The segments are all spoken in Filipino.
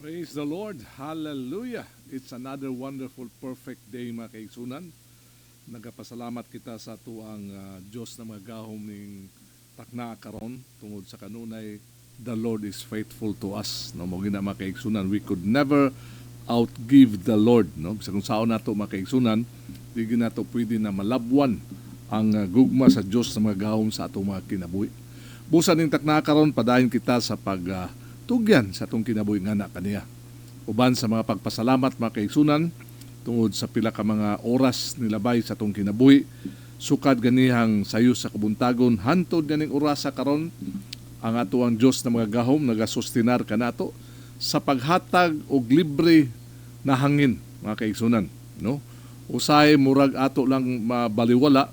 Praise the Lord. Hallelujah. It's another wonderful, perfect day mga kaigsunan. Nagapasalamat kita sa tuang Diyos na magahom ning takna karon tungod sa kanunay the Lord is faithful to us. No, mo gina mga kaigsunan, we could never outgive the Lord. No, sa kung saan nato mga kaigsunan, di nato pwede na malabwan ang gugma sa Diyos na magahom sa atong mga kinabuhi. Busa ning takna karon padayon kita sa tugyan sa atong kinabuhi nga na kaniya. Uban sa mga pagpasalamat mga kaigsunan tungod sa pila ka mga oras nilabay sa atong kinabuhi, sukad ganihang sayo sa kabuntagon hantod ganing orasa karon ang ato ang Dios na mga gahom nagasustinar kanato sa paghatag og libre na hangin mga kaigsunan, no? Usay murag ato lang mabaliwala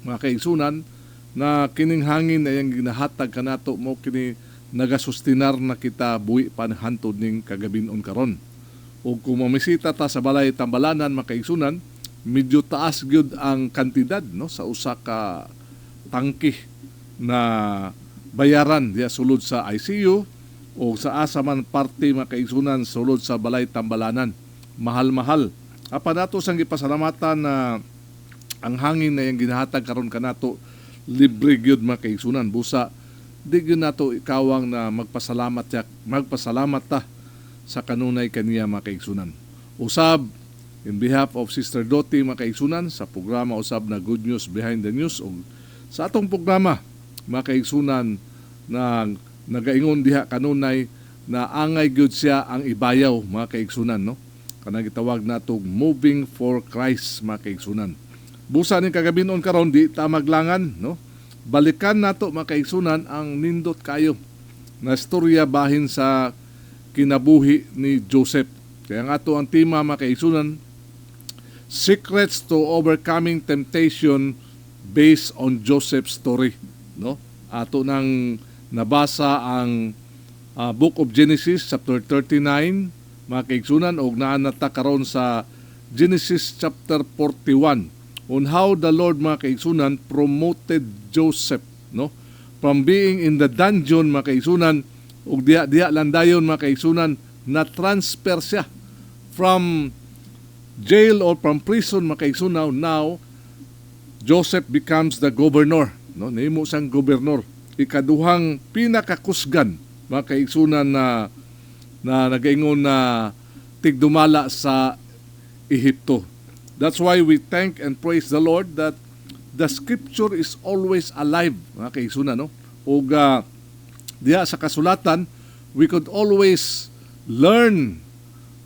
mga kaigsunan na kining hangin na yang ginahatag kanato mo kini nagasustinar na kita buhi panhantod ning kagabinon karon. O kung mamisita ta sa balay tambalanan makaigsunan, medyo taas gyud ang kantidad no sa usa ka tangke na bayaran diya sulod sa ICU o sa asa man parte makaigsunan sulod sa balay tambalanan. Mahal-mahal. Apan nato sang gipasalamatan na ang hangin na yang ginahatag karon kanato libre gyud makaigsunan busa di gyud nato ikawang na magpasalamat ta sa kanunay kaniya mga kaigsunan. Usab in behalf of Sister Dottie mga kaigsunan sa programa usab na Good News Behind the News o sa atong programa mga kaigsunan na nagaingon diha kanunay na angay gyud siya ang ibayaw mga kaigsunan no. Kanang gitawag nato Moving for Christ mga kaigsunan. Busa ning kagabinon karon di ta maglangan no. Balikan nato mga kaigsunan ang nindot kayo na istorya bahin sa kinabuhi ni Joseph. Kaya nga ato ang tema mga kaigsunan, Secrets to Overcoming Temptation based on Joseph's story. No? Ato nang nabasa ang Book of Genesis chapter 39 mga kaigsunan o naanata karon sa Genesis chapter 41 on how the Lord mga kaigsunan promoted Joseph no from being in the dungeon mga kaigsunan ug diha landayon mga kaigsunan na transfer siya from jail or from prison mga kaigsunan. Now Joseph becomes the governor no nahimo siyang gobernador, ikaduhang pinakakusgan mga kaigsunan na nagaingon na tigdumala sa Ehipto. That's why we thank and praise the Lord that the Scripture is always alive, mga kaigsunan, no? O diya sa kasulatan, we could always learn,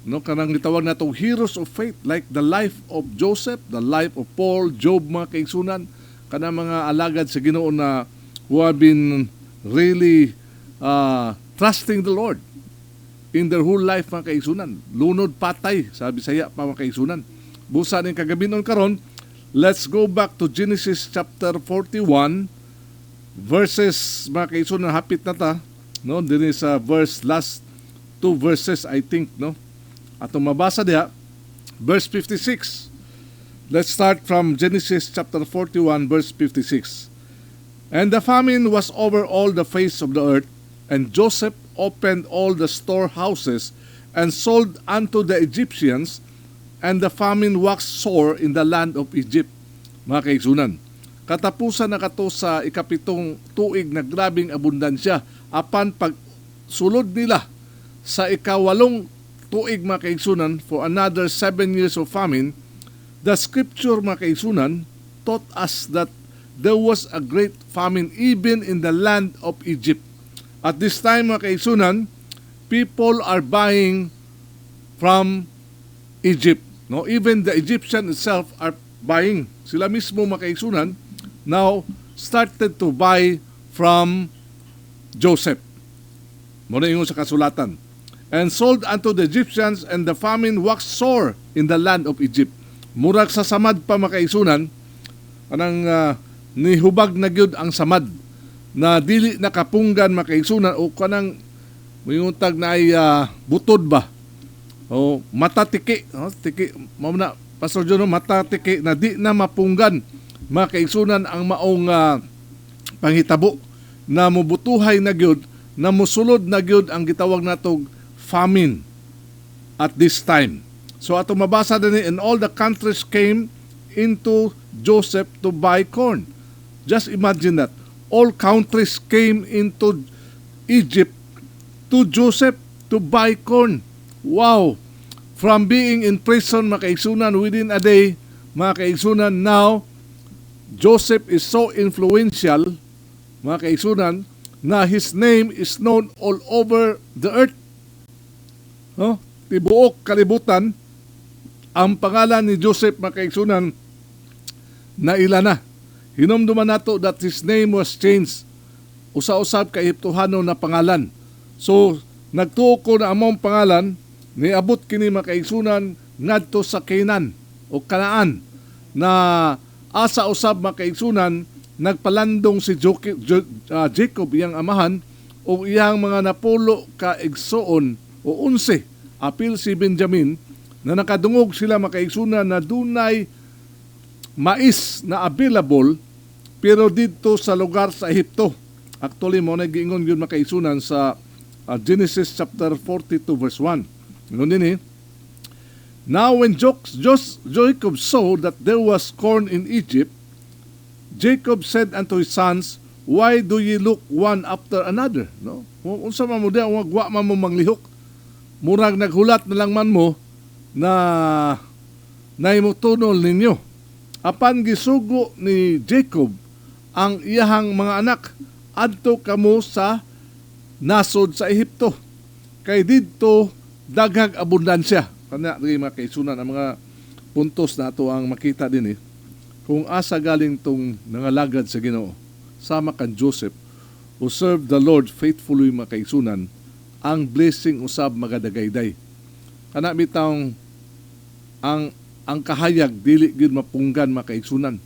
no? Kanang gitawag natong heroes of faith, like the life of Joseph, the life of Paul, Job, mga kaigsunan, kanang mga alagad sa Ginoo na who have been really trusting the Lord in their whole life, mga kaigsunan. Lunod patay, sabi saya pa mga kaigsunan. Busa ning kagabinon karon, let's go back to Genesis chapter 41 verses mga kaigsunan, hapit na ta no dinhi sa last two verses I think no. Atong mabasa diha verse 56. Let's start from Genesis chapter 41 verse 56. And the famine was over all the face of the earth, and Joseph opened all the storehouses and sold unto the Egyptians, and the famine waxed sore in the land of Egypt. Mga kaigsunan, katapusan na kato sa ikapitong tuig na grabing abundansya apan pag sulod nila sa ikawalong tuig mga kaigsunan for another 7 years of famine. The scripture mga kaigsunan taught us that there was a great famine even in the land of Egypt. At this time mga kaigsunan, people are buying from Egypt. No, even the Egyptian itself are buying. Sila mismo mga kaigsunan now started to buy from Joseph. Muna yung sa kasulatan. And sold unto the Egyptians, and the famine waxed sore in the land of Egypt. Murag sa samad pa mga kaigsunan, anang nihubag na gyud ang samad na dili nakapunggan mga kaigsunan o kanang mayuntag na ay butod ba? O matatiki, tiki mao na Pastor John, matatiki na di na mapunggan mga kaigsunan ang maong panghitabo na mubutuhay na gyud na musulod na gyud ang gitawag natog famine at this time. So ato mabasa din, and all the countries came into Joseph to buy corn. Just imagine that. All countries came into Egypt to Joseph to buy corn. Wow! From being in prison, mga kaigsunan, within a day, mga kaigsunan, now, Joseph is so influential, mga kaigsunan, na his name is known all over the earth. No? Tibuok kalibutan, ang pangalan ni Joseph, mga kaigsunan, na ila na. Hinumduman nato that his name was changed. Usa-usab ka Ehiptohano na pangalan. So, nagtuo ko na among pangalan, niabot kini mga kaigsunan ngadto sa Canaan o Kanaan, na asa usab mga kaigsunan nagpalandong si Jacob iyang amahan o iyang mga napulo ka igsoon o 11 apil si Benjamin, na nakadungog sila mga kaigsunan na dunay mais na available pero dito sa lugar sa Ehipto. Actually mo nagiingon yun mga kaigsunan sa Genesis chapter 42 verse 1. Ngayon din Now when Jacob saw that there was corn in Egypt, Jacob said unto his sons, why do ye look one after another? No? Unsa man mo diha, wag man mo manglihok. Murag naghulat na lang man mo na naimutunol ninyo. Apan gisugo ni Jacob ang iyahang mga anak, adto kamo sa nasod sa Ehipto. Kay didto daghang abundansya. Kana mga kaisunan, ang mga puntos na ito ang makita din kung asa galing tong nangalagad sa Ginoo sama kan Joseph who served the Lord faithfully, mga kaisunan, ang blessing usab magadagayday. Kana bitawng ang kahayag dili gyud mapunggan, mga kaisunan.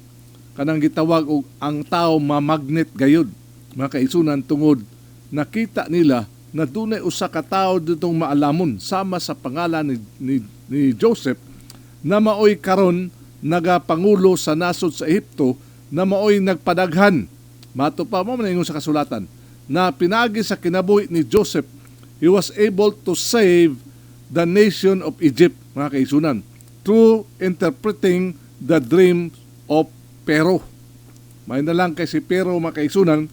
Kanang gitawag og ang tao mamagnet gayud, mga kaisunan, tungod nakita nila na dunay usa ka tawo ditong maalamon sama sa pangalan ni Joseph na maoy karon nagapangulo sa nasod sa Ehipto, na maoy nagpadaghan. Mato pa mo ingon sa kasulatan na pinagi sa kinabuhi ni Joseph, he was able to save the nation of Egypt, mga kaisunan, through interpreting the dream of Pharaoh. May na lang kay si Pharaoh, mga kaisunan,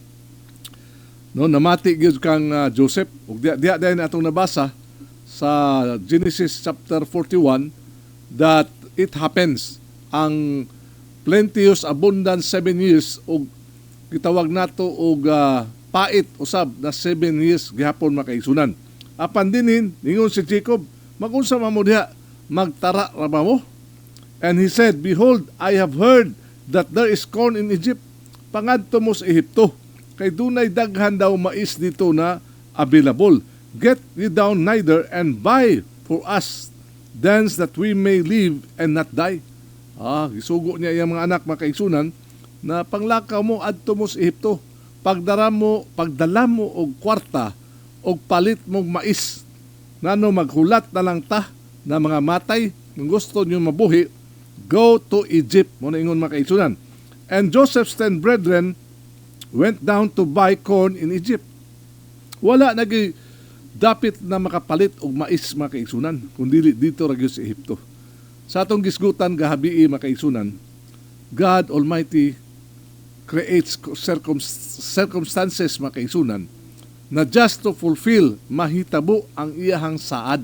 no, namati gyud kang Joseph. Ug diya din atong nabasa sa Genesis chapter 41 that it happens ang plenteous abundant 7 years ug gitawag nato og pait usab na 7 years gihapon, mga kaigsunan. Apan dinhin ningon si Jacob, magunsa man mo diha, magtara ra ba mo? And he said, behold, I have heard that there is corn in Egypt. Pangadto mo sa Ehipto, kay dunay daghan daw mais dito na available. Get ye down neither and buy for us thence that we may live and not die. Gisugo niya iyang mga anak, mga kaigsunan, na panglakaw mo adto mo sa Ehipto. Pagdala mo og kwarta og palit mong mais. Ngano maghulat na lang ta na mga matay, kung gusto niyo mabuhi, go to Egypt. Mo na ingon, mga kaigsunan. And Joseph's 10 brethren went down to buy corn in Egypt. Wala nagi dapit na makapalit og mais, mga kaigsunan, kundi dito ra gyud sa Ehipto. Sa atong gisgutan gahabii, mga kaigsunan, God Almighty creates circumstances, mga kaigsunan, na just to fulfill, mahitabo ang iyahang saad.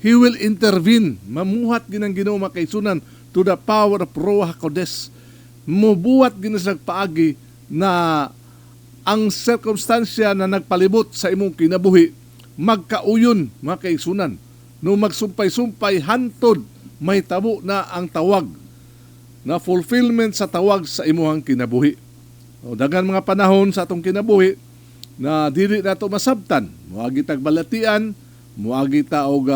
He will intervene, mamuhat ginang Ginoo, mga kaigsunan, to the power of Ruach HaKodesh. Mubuhat ginasag paagi na ang circumstansya na nagpalibot sa imong kinabuhi magkauyon, mga kaigsunan. No magsumpay-sumpay hantod, may tabo na ang tawag na fulfillment sa tawag sa imong kinabuhi. O dagan mga panahon sa atong kinabuhi na dili nato masabtan, muagi tagbalatian, muagi ta og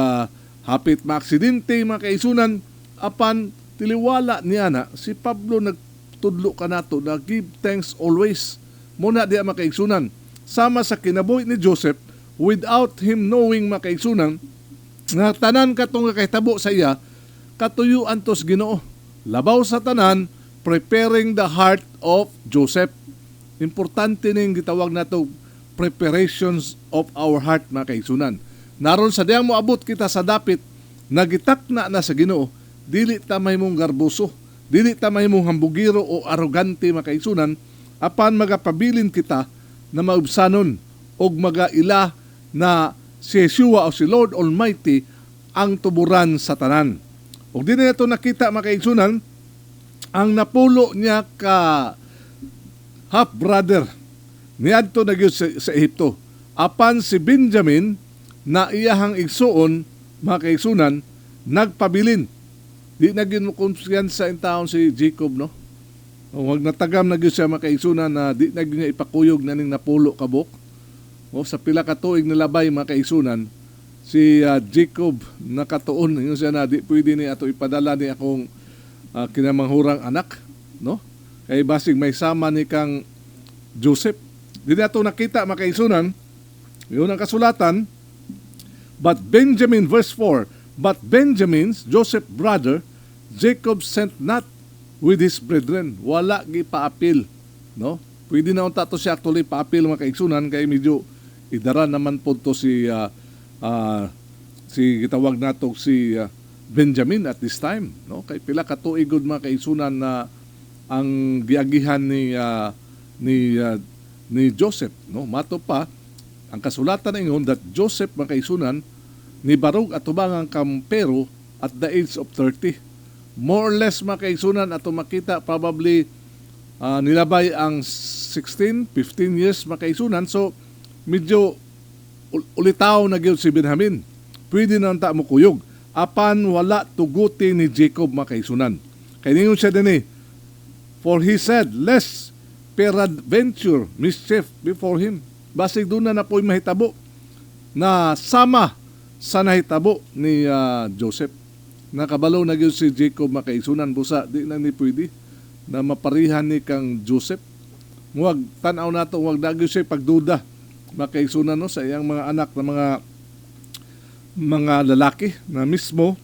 hapit maaksidente, mga kaigsunan. Apan tiliwala niya na si Pablo nagtudlo kanato na give thanks always. Muna diya, mga kaigsunan, sama sa kinabuhi ni Joseph, without him knowing, mga kaigsunan, na tanan katong kahitabo sa iya, katuyuan tos Ginoo. Labaw sa tanan, preparing the heart of Joseph. Importante ning gitawag nato preparations of our heart, mga kaigsunan. naron sa diyang moabot kita sa dapit, nagitakna na sa Ginoo, dili ta mahimong garbuso, dili ta mahimong hambugiro o arogante makaigsunan, apan magapabilin kita na maubsanon og magaila na si Yeshua o si Lord Almighty ang tuburan sa tanan. Og din nato nakita makaigsunan ang napulo niya ka half brother niadto na gyud sa Ehipto. Apan si Benjamin na iyahang igsuon makaigsunan nagpabilin. Di na gyud mo kumpiyansa in taon si Jacob, no? O wag natagam na gyud siya makaigsunan na di na gyud niya ipakuyog na ning napulo ka buok. O sa pila ka tuig nilabay makaigsunan si Jacob nakatuon yun siya na di pwede ni ato ipadala ni akong kinamanghurang anak, no? Kay basig may sama ni kang Joseph. Di nato nakita makaigsunan yun ang kasulatan. But Benjamin, verse 4, but Benjamin's, Joseph's brother, Jacob sent not with his brethren. Wala gipaapil, no? Pwede na unta to siya actually paapil mga kaigsunan kay medyo idara naman po to si gitawag nato si Benjamin at this time, no? Kay pila ka tuigod mga kaigsunan na ang giagihan ni Joseph, no? Mato pa ang kasulatan ingon that Joseph mga kaigsunan ni barog at tubangang kampero at the age of 30. More or less mga kaigsunan ato makita probably nilabay ang 16, 15 years mga kaigsunan. So medyo ulitaw na gyud si Benjamin. Pwede na ta mo kuyog. Apan wala tuguti ni Jacob mga kaigsunan. Kay ningon siya dinhi, for he said, lest peradventure mischief before him. Basig doon na po'y mahitabo na sama sa nahitabo ni Joseph. Nakabalo na gyud si Jacob makaigsunan busa di na ni pwede na maparihan ni kang Joseph. Huwag tanaw nato, huwag na gyud siya pagduda makaigsunan, no, sa iyang mga anak na mga lalaki na mismo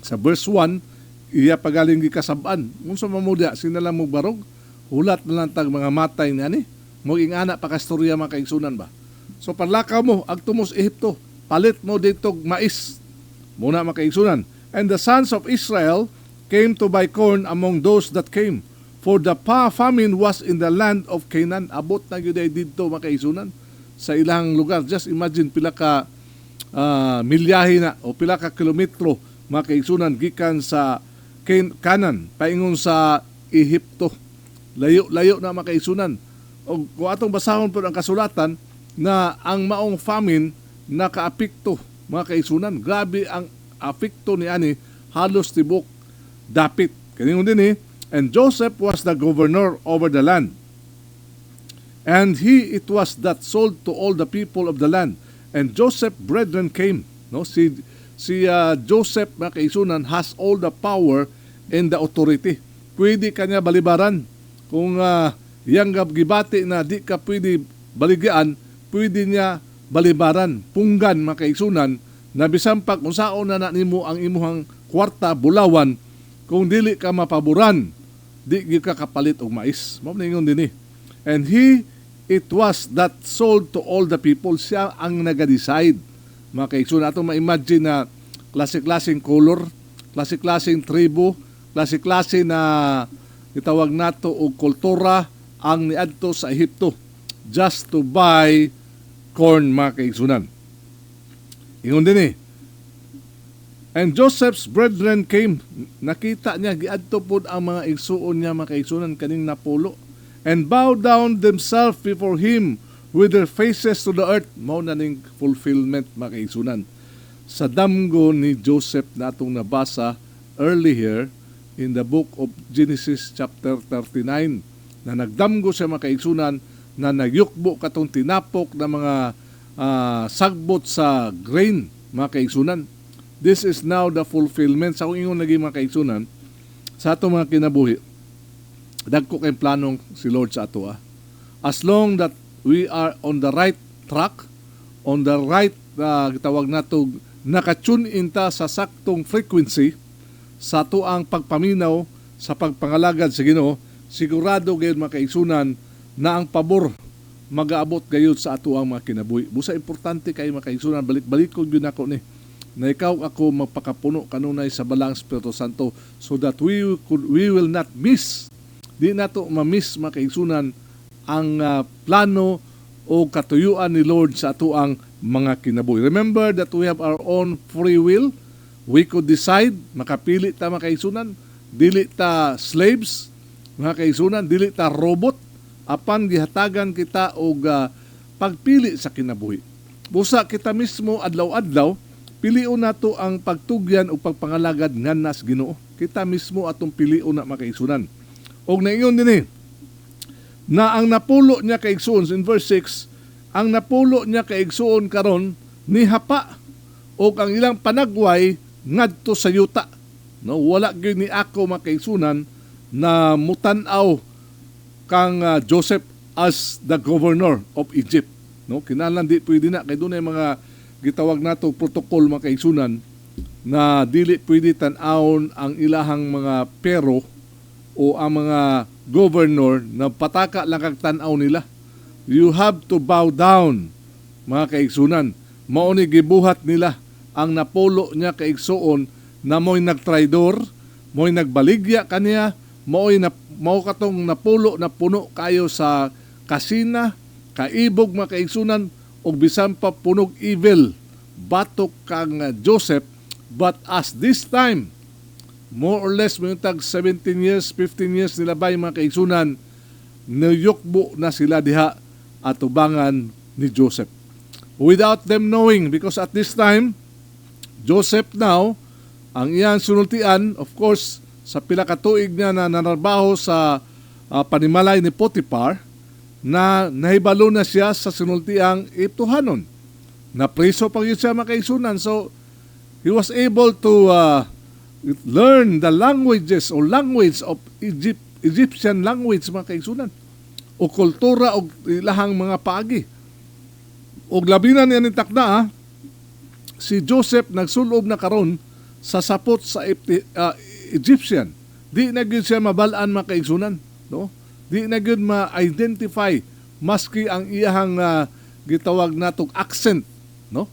sa verse 1 iya pagaling gikasab-an. Unsa mamudya sinalang mo barog, hulat na lang tag mga matay ni ani. Mo ingana pa kastorya mga kaigsunan ba. So panlakaw mo agtumos Ehipto, palit mo dito mais. Muna mga kaigsunan. And the sons of Israel came to buy corn among those that came, for the famine was in the land of Canaan. Abot na gyud dito mga kaigsunan sa ilang lugar. Just imagine pila ka milyahe na o pila ka kilometro mga kaigsunan gikan sa Canaan paingon sa Ehipto. Layo na mga kaigsunan. O kung atong basahon po ang kasulatan na ang maong famine nakaapekto mga kaigsunan. Grabe ang apekto ni ani halos tibok dapit. Kaningon din and Joseph was the governor over the land. And it was that sold to all the people of the land. And Joseph's brethren came. No, si Joseph mga kaigsunan has all the power and the authority. Pwede kanya balibaran kung yang gibati na di ka pwede baligyan, pwede niya balibaran, punggan mga kaigsunan, na bisan pa kung saon na nimo ang imuhang kwarta bulawan, kung dili ka mapaboran, di gyud ka kapalit og mais. Mao ningon dinhi. And it was that sold to all the people. Siya ang naga-decide. Mga kaigsunan, ato ma-imagine na klase-klaseng color, klase-klaseng tribo, klase-klase na itawag nato og kultura ang niadto sa Ehipto just to buy corn mga kaigsunan. Ingon din and Joseph's brethren came. Nakita niya giadto pud ang mga igsuon niya mga kaigsunan kaning napulo and bowed down themselves before him with their faces to the earth. Mao na ning fulfillment mga kaigsunan sa damgo ni Joseph na atong nabasa earlier in the book of Genesis chapter 39. Na nagdamgo siya mga kaigsunan na nagyukbo katong tinapok na mga sagbot sa grain mga kaigsunan. This is now the fulfillment sa kung ingon naging mga kaigsunan sa ato mga kinabuhi. Dagko kay planong si Lord sa ato. As long that we are on the right track, on the right tawag nato nakatune inta sa saktong frequency sa tuang pagpaminaw sa pagpangalagad sa Ginoo, sigurado gayud mga kaigsunan na ang pabor magaabot gayud sa ato ang mga kinabuhi. Busa importante kay mga kaigsunan, balik-balik ko yun ako ni na ikaw ako magpakapuno kanunay sa balang Espiritu Santo so that we will not miss, di nato ma-miss mga kaigsunan ang plano o katuyuan ni Lord sa ato ang mga kinabuhi. Remember that we have our own free will. We could decide, makapili ta mga kaigsunan, dili ta slaves, mga kaigsunan, dili ta robot, apan gihatagan kita og pagpili sa kinabuhi. Busa kita mismo adlaw-adlaw, pilion nato ang pagtugyan o pagpangalagad ngan nas Ginoo. Kita mismo atong pilion na mga kaigsunan. Og naingon dinhi na ang napulo niya kaigsuon in verse 6, ang napulo niya kaigsuon karon ni hapa og ang ilang panagway ngadto sa yuta. No, wala gyud ni ako mga kaigsunan na mutan-aw kang Joseph as the governor of Egypt. No, kinahanglan di pwede na kay dunay mga gitawag nato protocol mga kaigsunan na dili pwede tan-awon ang ilahang mga pero o ang mga governor na pataka lang kag tan-aw nila. You have to bow down mga kaigsunan. Mao ni gibuhat nila ang napulo niya kaigsuon na mo'y nagtraidor, mo'y nagbaligya kaniya, mao katong napulo na puno kayo sa kasina, kaibog mga kaigsunan og bisan pa punog evil batok kang Joseph. But as this time, more or less mga tag 17 years, 15 years nilabay mga kaigsunan, niyukbo na sila diha at tubangan ni Joseph. Without them knowing, because at this time, Joseph now, ang iyang sunultian, of course, sa pila ka tuig niya na nanarbaho sa panimalay ni Potiphar, na nahibalo na siya sa sinultiang Iptuhanon. Napriso pa yun siya mga kaigsunan. So, he was able to learn the languages or language of Egyptian language mga kaigsunan. O kultura o ilahang mga paagi. O labinan niya ni takna, si Joseph nagsulob na karon sa sapot sa Egyptian. Di na gyud siya mabalaan mga kaigsunan, no? Di na gyud ma-identify maski ang iyahang gitawag natong accent, no?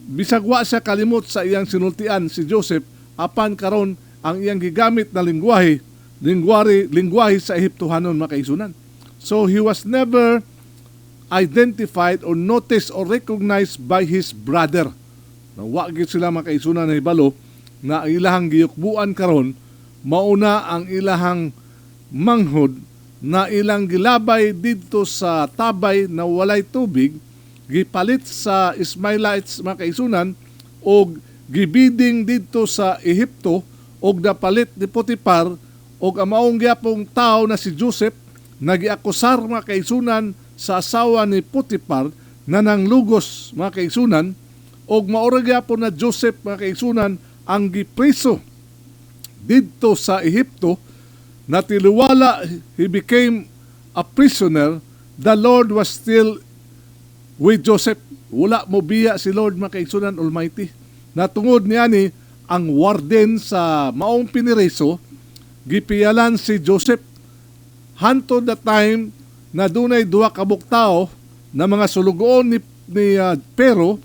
Bisag wa siya kalimot sa iyang sinultian si Joseph, apan karon ang iyang gigamit na lingwahe sa Ehiptohanon mga kaigsunan. So he was never identified or noticed or recognized by his brother. Wa gyud sila mga kaigsunan na hibalo na ang ilahang giyukbuan karon mauna ang ilahang manghod na ilang gilabay dito sa tabay na walay tubig, gipalit sa Ismailites mga kaigsunan o gibiding dito sa Ehipto o napalit ni Potiphar o ang maong gyapong tao na si Joseph nagiakusar mga kaigsunan sa asawa ni Potiphar na nanglugos mga kaigsunan o maura gyapon na Joseph mga kaigsunan ang gipriso dito sa Ehipto na tiliwala he became a prisoner. The Lord was still with Joseph. Wala mo biya si Lord mga kaigsunan Almighty. Natungod niya ni ang warden sa maong pinireso, gipiyalan si Joseph. Hantod the time na dunay duha ka buktao na mga sulugoon ni Pero,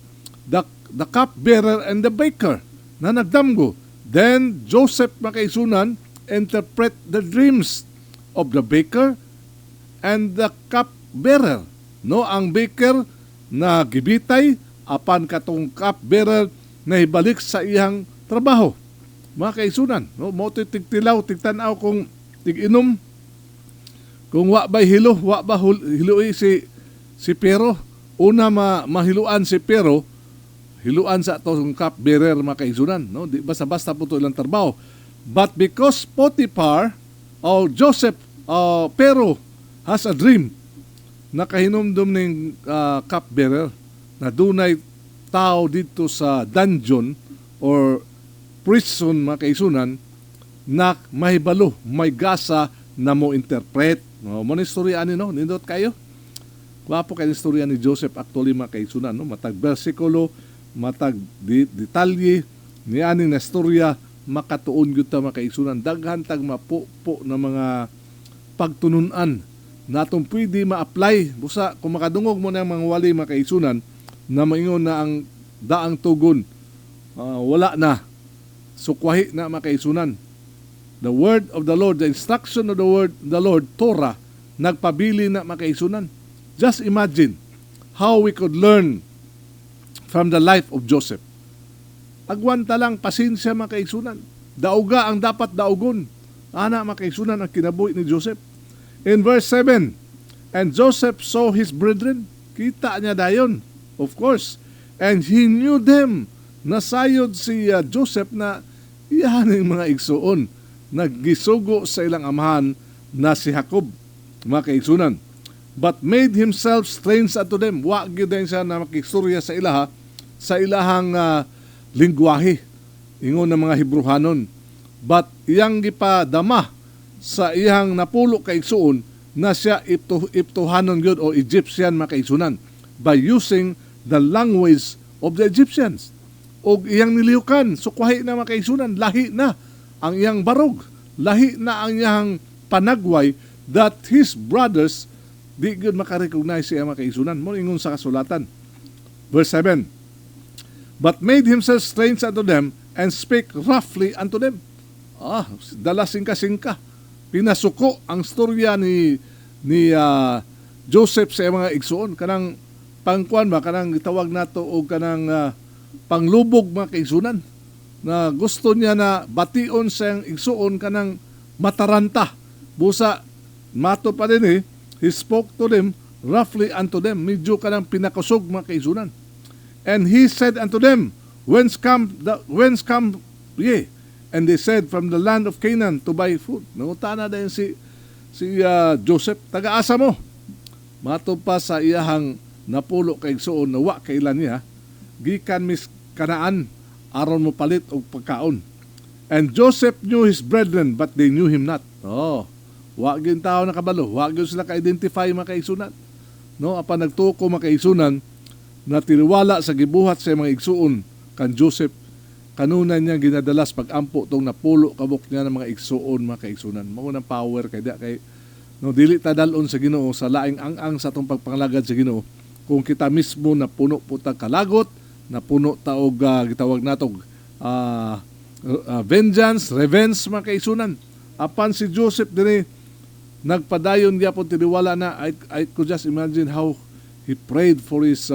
the cupbearer and the baker na nagdamgo. Then Joseph mga kaigsunan interpret the dreams of the baker and the cupbearer. No, ang baker na gibitay apan katong cupbearer na ibalik sa iyang trabaho. Mga kaigsunan, no, mo tigtilaw, tigtanaw kung tiginom. Kung wa ba hilo, wa ba hiloi si Pero, una mahiluan si Pero, hiluan sa itong cupbearer mga kaigsunan. No? Di basta-basta po ito ilang trabaho. But because Potiphar, Joseph, Pero has a dream, nakahinumdum ng cupbearer na dunay tao dito sa dungeon or prison mga kaigsunan na mahibalo, may gasa na mo interpret. No? Mo na istorya ani, no? Nindot kayo? Wapo kayo istorya ni Joseph actually mga kaigsunan. No? Matag versikulo, matag detalye ni ani na istorya makatuon gyud ta mga kaigsunan. Daghan tag mapupo na mga pagtununan natong pwede ma-apply busa kung makadungog mo ng mga wali mga kaigsunan na maingon na ang daang tugon wala na sukwahi na mga kaigsunan. The word of the Lord, the instruction of the Lord, Torah, nagpabili na mga kaigsunan. Just imagine how we could learn from the life of Joseph. Agwanta lang, pasensya mga kaigsunan. Dauga ang dapat daugon. Ana mga kaigsunan ang kinabuhi ni Joseph. In verse 7, and Joseph saw his brethren. Kita niya dayon, of course. And he knew them. Nasayod si Joseph na iyan ang mga igsuon. Naggisugo sa ilang amahan na si Jacob, mga kaigsunan. But made himself strange unto them. Wa gyud din siya na makistorya sa ilaha, sa ilahang lingwahe, ingon ng mga Hebrehanon. But iyang gipadama sa iyang napulo kaigsuon na siya Iptuhanon gyud o Egyptian mga kaigsunan by using the language of the Egyptians. Og iyang nilihukan, sukwahi na mga kaigsunan, lahi na ang iyang barog, lahi na ang iyang panagway that his brothers di gyud makarecognize siya mga kaigsunan. Mo ingon sa kasulatan. Verse 7, but made himself strange unto them and spake roughly unto them. Dala singka-singka. Pinasuko ang storya ni Joseph sa mga igsuon. Kanang pangkuan ba, kanang itawag nato o kanang panglubog mga kaigsunan. Na gusto niya na bation sa igsuon kanang mataranta. Busa, mato pa din he spoke to them roughly unto them. Medyo kanang pinakusog mga kaigsunan. And he said unto them, whence come ye? And they said, from the land of Canaan to buy food. Nangutana din si Joseph, taga-asa mo. Mato pa sa iyahang napulo kaigsuon na wa kailan niya, gikan mis Kanaan, aron mo palit og pagkaon. And Joseph knew his brethren, but they knew him not. Wa gyud tao nakabalo, wa gyud sila ka-identify mga kaigsunan. No, apan nagtuko mga kaigsunan na tiniwala sa gibuhat sa mga igsuon kan Joseph, kanunay niya ginadalas pag-ampo tong napulo kabuk niya ng mga igsuon mga kaigsunan. Mao nang power kay dili ta dalon sa Ginoo sa laing ang sa atong pagpangalagad sa Ginoo kung kita mismo na puno po ta kalagot, na puno ta og gitawag natog vengeance, revenge mga kaigsunan. Apan si Joseph dinhi nagpadayon gyapon tiniwala na. I could just imagine how he prayed for his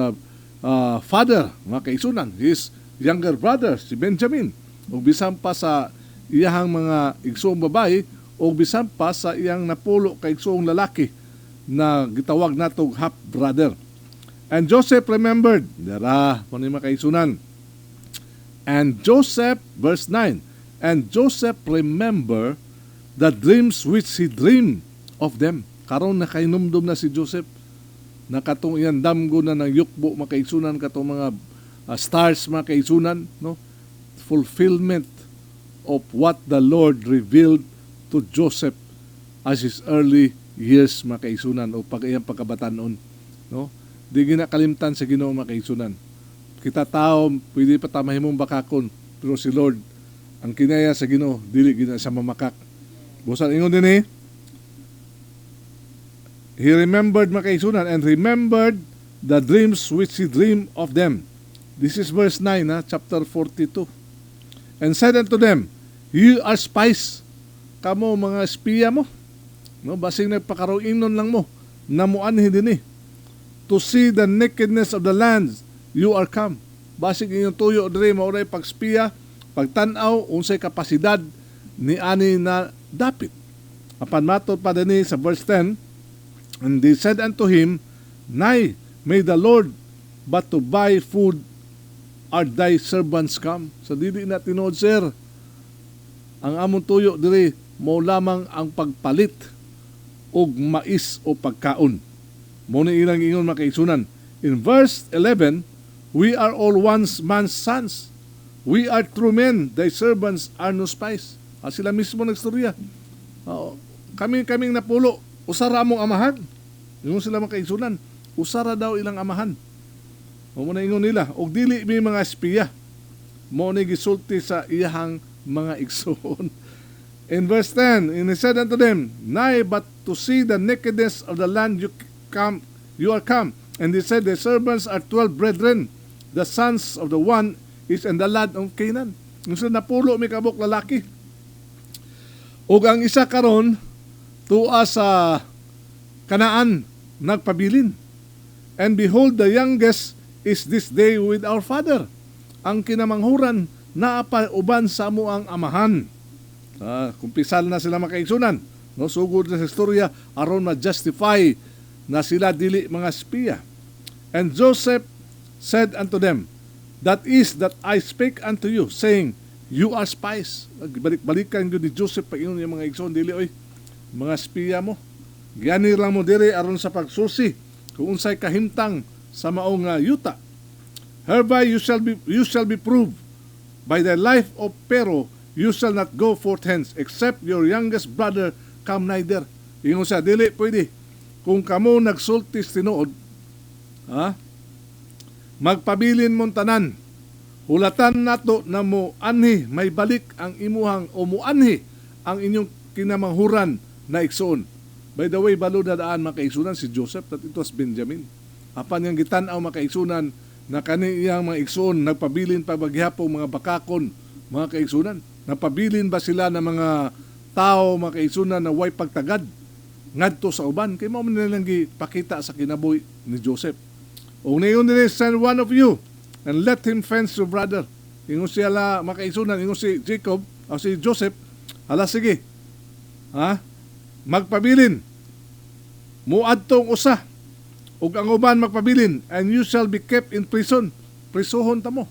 father mga kaigsunan, his younger brother, si Benjamin, o bisan pa sa iyahang mga igsoong babae, o bisan pa sa iyang napulo ka igsoong lalaki na gitawag natong half-brother. And Joseph remembered, mga kaigsunan, and Joseph, verse 9, and Joseph remember the dreams which he dreamed of them. Karon nakainumdum na si Joseph, nakatong iyang damgo na ng yukbo mga kaigsunan, katong mga stars mga kaigsunan, no? Fulfillment of what the Lord revealed to Joseph as his early years mga kaigsunan o iyang pagkabatanon, no? Di ginakalimtan sa Ginoo mga kaigsunan. Kita tao pwede pa tamahimong bakakon, pero si Lord ang kinaya sa Ginoo dili gina sa mamakak. Busan ingon din he remembered mga kaigsunan and remembered the dreams which he dreamed of them. This is verse 9, chapter 42. And said unto them, you are spies. Kamo mga espiya mo. No, basing nagpakaroinon lang mo. Namuanhin din to see the nakedness of the lands you are come. Basing inyong tuyo diri mauray pagspiya, pagtanaw, unsay kapasidad ni ani na dapit. Apan matud pa din sa verse 10, and they said unto him, nay, may the Lord but to buy food are thy servants come. So dili na tinuod, sir. Ang among tuyo diri mo lamang ang pagpalit og mais o pagkaon. Mo ni ilang ingon mga kaigsunan. In verse 11, we are all one man's sons. We are true men, thy servants are no spies. Sila mismo nagstorya. Kaming napulo, usara among amahan. Ingon sila mga kaigsunan, usara daw ilang amahan. Mo na ingon nila, og dili may mga espiya. Mo ni gisulti sa iyahang mga igsoon. In verse 10, and he said unto them, Nay, but to see the nakedness of the land you are come. And he said, the servants are 12 brethren. The sons of the one is in the land of Canaan. Yung sa napulo may kabuk lalaki. Ug ang isa karon tuwa sa Kanaan nagpabilin. And behold, the youngest is this day with our father. Ang kinamanghuran naa pa uban sa amo ang amahan. Kumpisal na sila makaigsunan. No, sugod na sa istorya aron ma-justify na sila dili mga espiya. And Joseph said unto them, that is that I spake unto you, saying, you are spies. Balik-balikan yun ni Joseph pag yung mga igsoon, dili oy, mga espiya mo. Gani lang mo diri aron sa pagsusi kung unsay kahimtang sa maong yuta. Hereby you shall be proved by the life of Pharaoh, you shall not go forth hence except your youngest brother come neither. Ingon sa dili pwede kung kamo nagsultis tinuod, magpabilin mong tanan, hulatan nato na mo anhi may balik ang imuhang o mo anhi ang inyong kinamanghuran na igsoon. By the way, balo na daan makaigsunan si Joseph that it was Benjamin. Apan yung gitanaw makaigsunan na kaniyang mga igsoon nagpabilin pa bagyapong mga bakakon mga kaigsunan. Napabilin ba sila ng mga tao mga kaigsunan na way pagtagad ngadto sa uban kay mao man nilang gipakita sa kinabuhi ni Joseph. O ngayon nila send one of you and let him fence your brother. Ingon siya la makaisunan, ingon si Jacob o si Joseph, hala sige, magpabilin, muadtong usa, ug ang uban magpabilin, and you shall be kept in prison. Prisuhon ta mo,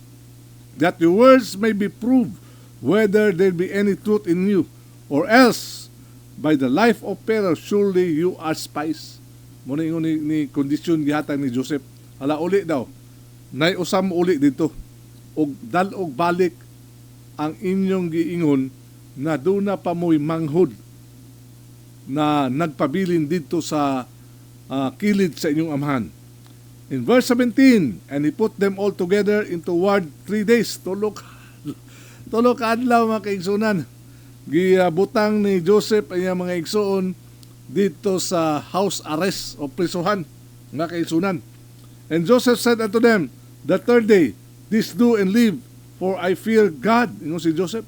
that your words may be proved whether there be any truth in you, or else by the life of Pharaoh surely you are spies. Muna ingon ni kondisyon gihatag ni Joseph. Hala uli daw, nay usam uli dito, og dalog balik ang inyong giingon na duna pa mo'y manghod na nagpabilin dito sa kilid sa inyong amahan. In verse 17, and he put them all together into ward 3 days. Tulog adlaw mga kaigsunan. Gibutang ni Joseph ay mga igsoon dito sa house arrest o prisuhan mga kaigsunan. And Joseph said unto them, the third day, this do and live, for I fear God. Ingon si Joseph,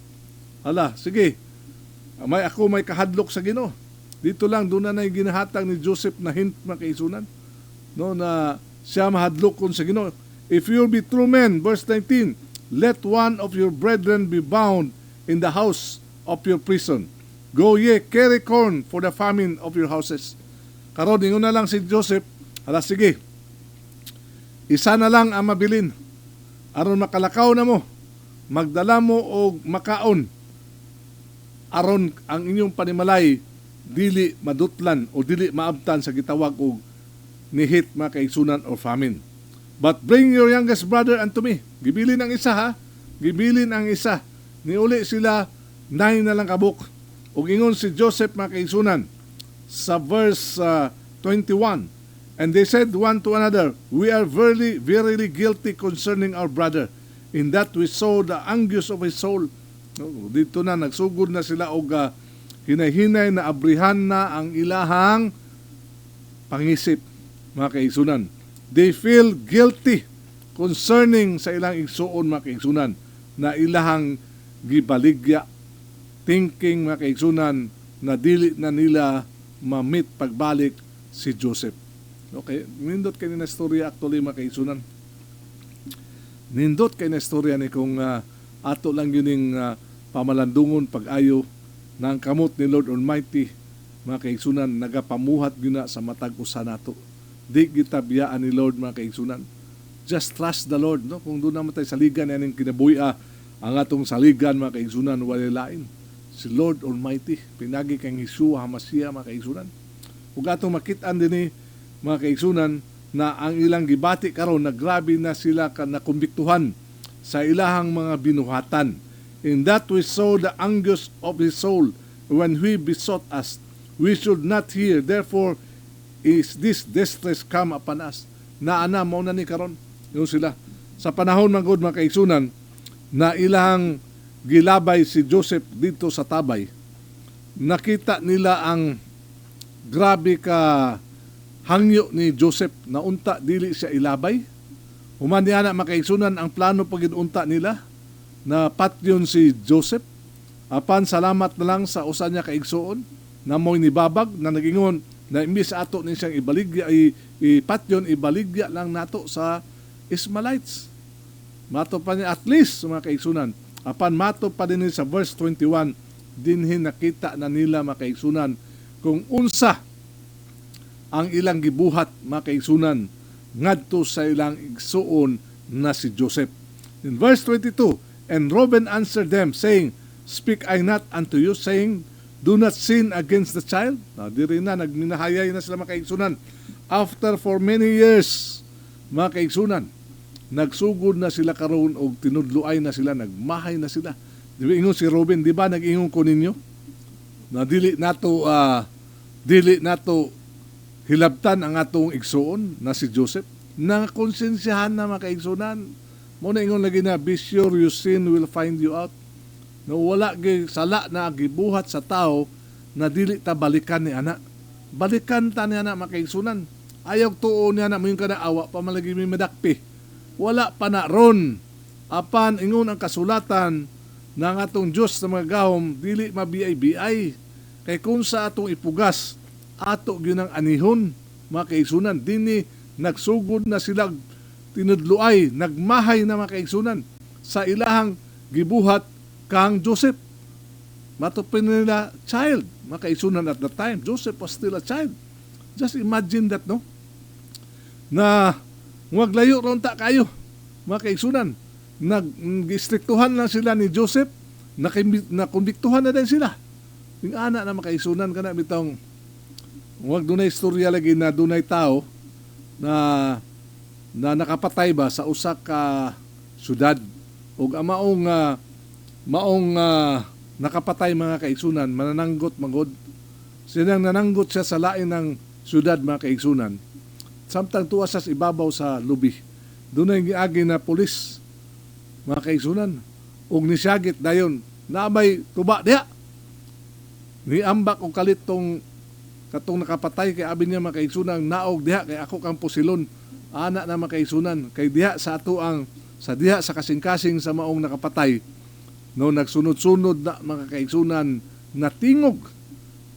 hala, sige, may kahadlok sa Ginoo. Dito lang, doon na ginahatag ni Joseph na hint mga kaisunan, no, na siya mahadlokon sa Ginoo. If you be true men, verse 19, let one of your brethren be bound in the house of your prison. Go ye, carry corn for the famine of your houses. Karon, ingon na lang si Joseph, hala, sige, isa na lang ang mabilin. Aron makalakaw na mo, magdala mo o makaon. Aron ang inyong panimalay dili madutlan o dili maabtan sa gitawag og nihit mga kaigsunan or famine. But bring your youngest brother unto me. Gibilin ang isa ha. Gibilin ang isa. Niuli sila 9 na lang kabuk. Ug ingon si Joseph mga kaigsunan sa verse 21. And they said one to another, we are verily guilty concerning our brother, in that we saw the anguish of his soul. Dito na, nagsugod na sila og hinahinay na abrihan na ang ilahang pangisip, mga kaigsunan. They feel guilty concerning sa ilang igsuon, mga kaigsunan, na ilahang gibaligya, thinking, mga kaigsunan, na dili na nila mamit pagbalik si Joseph. Okay, nindot kay na istorya actually mga kaigsunan. Nindot kay na istorya ni kung ato lang yun pamalandungon pag-ayo ng kamot ni Lord Almighty, mga kaigsunan, nagapamuhat yun na sa matag usa nato. Di gitabiyaan ni Lord mga kaigsunan. Just trust the Lord, no? Kung doon naman tayo saligan yan yung kinabuya, ang atong saligan mga kaigsunan, walilain. Si Lord Almighty, pinagi kang Yeshua HaMashiach mga kaigsunan. Ug atong makitaan din ni mga kaigsunan na ang ilang gibati karon na grabe na sila nakumbiktuhan sa ilahang mga binuhatan. In that we saw the anguish of his soul when he besought us. We should not hear, therefore is this distress come upon us. Naana mo na ni karon yung sila. Sa panahon man gud mga kaigsunan na ilahang gilabay si Joseph dito sa tabay, nakita nila ang grabe ka hangyo ni Joseph na unta dili siya ilabay. Human niya na makaigsunan ang plano pag-unta nila na patyon si Joseph. Apan salamat na lang sa usa niya kaigsuon na mo'y nibabag na nagingon na imbis ato ni siyang ibaligya ipatyon ibaligya lang nato sa Ismaelites. Mato pa niya at least mga kaigsunan. Apan mato pa din sa verse 21 dinhin nakita na nila makaigsunan kung unsa ang ilang gibuhat makaigsunan ngadto sa ilang igsuon na si Joseph. In verse 22, and Reuben answered them saying, speak I not unto you, saying, do not sin against the child. Diri na nagminahayay na sila makaigsunan. After for many years makaigsunan, nagsugod na sila karon og tinudluay na sila, nagmahay na sila. Di ba ingon si Reuben, di ba nag-ingon ko ninyo na dili nato hilabtan ang atong igsuon na si Joseph. Nang konsensyahan na makaigsunan. Mo na ingon lagi na, be sure your sin will find you out. No, wala sala na gibuhat sa tao na dili ta balikan ni ana. Balikan ta ni ana makaigsunan. Ayaw tuon niya na mo yung kada awa pa malagi may madakpi. Wala pa na ron. Apan ingon ang kasulatan ng atong Diyos na mga gahom, dili mabiyay-biyay. Kay kung sa atong ipugas, ato gyud ang anihon, mga kaigsunan. Dini nagsugod na sila, tinudluay, nagmahay na mga kaigsunan sa ilahang gibuhat kang Joseph. Matupin nila child, mga kaigsunan at that time. Joseph was still a child. Just imagine that, no? Na maglayo ron ta kayo, mga kaigsunan. Nag-istriktuhan na sila ni Joseph, nakumbiktuhan na din sila. Yung anak na makaisunan ka na bitong huwag dunay istorya lagi na dunay tao na nakapatay ba sa usa ka syudad ug maong nakapatay mga kaigsunan manananggot magod sinang nananggot siya sa lain ng syudad mga kaigsunan samtang tuwa sa ibabaw sa lubi dunay giagi na pulis mga kaigsunan ug nisyagit dayon na may tuba diha ni ambak og kalit katong nakapatay kay abi niya makaigsunan naog diha kay ako kang pusilon ana na makaigsunan kay diha sa ato ang sa diha sa kasing-kasing sa maong nakapatay no nagsunod-sunod na mga kaigsunan na tingog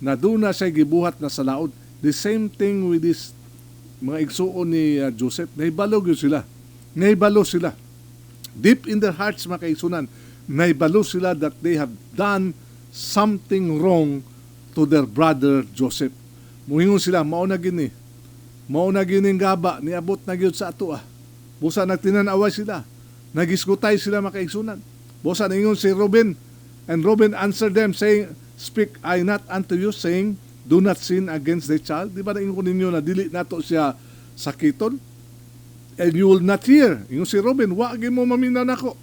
na duna siya gibuhat na sa laod. The same thing with this mga igsuon ni Joseph. Nahibalo sila deep in their hearts mga kaigsunan, nahibalo sila that they have done something wrong to their brother Joseph. Muhingon sila, mauna gini gaba, niabot na gyud sa ato Busa nagtinanaway sila, nagiskutay sila makaigsunan. Busa ningon si Reuben, and Reuben answered them saying, speak I not unto you, saying, do not sin against the child. Di ba naingon ninyo na dili nato siya sakiton? And you will not hear. Ingon si Reuben, wagi mo maminaw nako.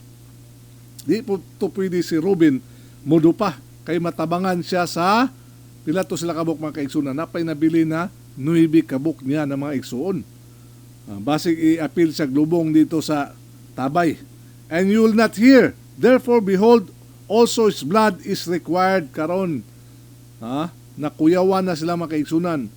Di po to pwede si Reuben mudo pa kay matabangan siya sa pila to sila kabuk mga kaigsunan. Napay nabili na 9 kabuk niya ng mga igsuon. Basig i-appeal sa glubong dito sa tabay. And you will not hear. Therefore, behold, also his blood is required karon. Nakuyawan na sila mga kaigsunan.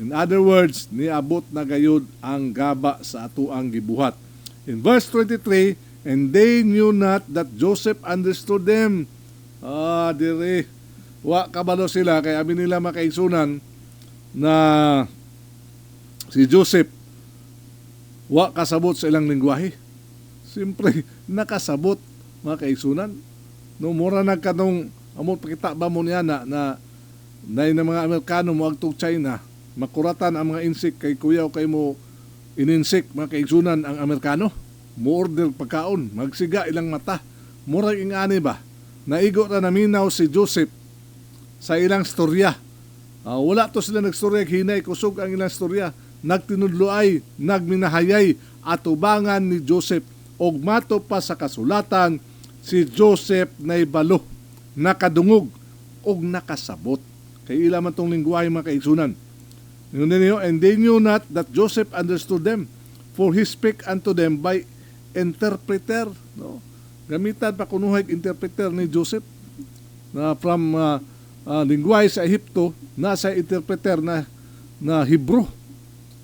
In other words, niabot na gayud ang gaba sa atuang gibuhat. In verse 23, and they knew not that Joseph understood them. Dire, wa kabalo sila, kaya abi nila makaigsunan na si Joseph wa kasabot sa ilang lingwahe. Siyempre, nakasabot mga kaigsunan. No, mura nagkanong, amon pakita ba mo niya na mga Amerikano mo agtog China, makuratan ang mga insik kay kuyaw kay mo ininsik mga kaigsunan ang Amerikano. Mo-order pagkaon, magsiga ilang mata. Mura ingani ba? Naigo na naminaw si Joseph sa ilang storya. Wala to sila nagstorya, hinay kusog ang ilang storya. Nagtinudloay, nagminahayay, atubangan ni Joseph. Og mato pa sa kasulatan, si Joseph naibalo, nakadungog, og nakasabot. Kay ila man tong lingwahe mga kaigsunan. And they knew not that Joseph understood them, for he spake unto them by interpreter. No? Gamitan pa kunuhay interpreter ni Joseph na from lingwahe sa Ehipto, nasa interpreter na Hebrew,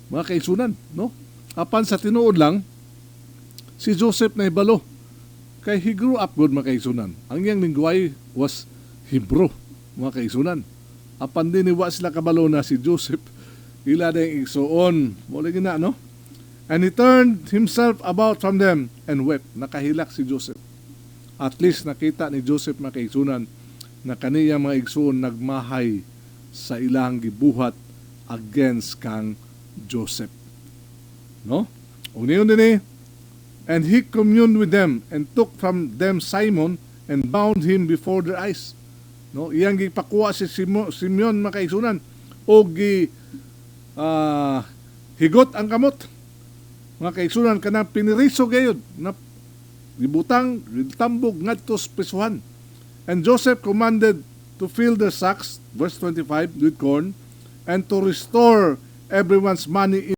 mga kaigsunan, no? Apan sa tinuod lang, si Joseph na ibalo. Kay he grew up good, mga kaigsunan. Ang iyang lingwahe was Hebrew, mga kaigsunan. Apan din iwa sila kabalo na si Joseph, ila na yung igsuon. Mula gina, no? And he turned himself about from them and wept. Nakahilak si Joseph. At least nakita ni Joseph, mga kaigsunan, na kaniyang mga igsuon nagmahay sa ilang gibuhat against kang Joseph. No? Uniyon din and he communed with them and took from them Simon and bound him before their eyes. No? Iyang gipakuha si Simeon, mga kaigsunan, o higot ang kamot. Mga kaigsunan, kanang piniriso gayud na gibutang, tambog ngadto sa prisuhan. And Joseph commanded to fill their sacks, verse 25, with corn, and to restore everyone's money